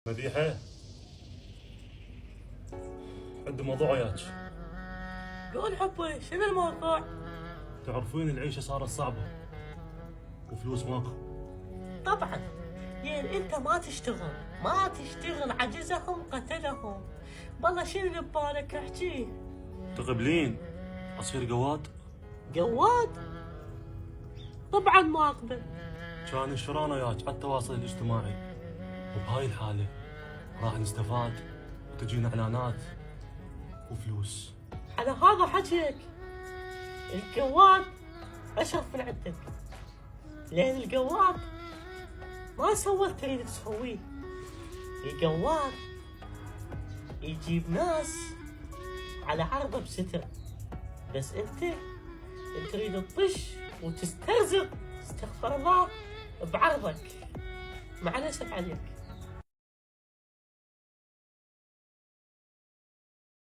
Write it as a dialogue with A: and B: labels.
A: مديحة، عندي موضوع وياك.
B: قول حبي، شنو الموضوع؟
A: تعرفين العيشة صارت صعبة وفلوس ماكو.
B: طبعا، يعني انت ما تشتغل عجزهم قتلهم. والله شنو اللي ببالك احكي؟
A: تقبلين اصير قواد؟
B: جواد؟ طبعا ما اقبل.
A: كان شرانة وياك على التواصل الاجتماعي، وبهاي الحالة راح نستفاد وتجينا اعلانات وفلوس.
B: على هذا حكيك الجواد اشرف من عندك، لان الجواد ما سوى تريد تسويه. الجواد يجيب ناس على عرضه بستر، بس انت تريد تطش وتسترزق، استغفر الله، بعرضك. مع الاسف عليك.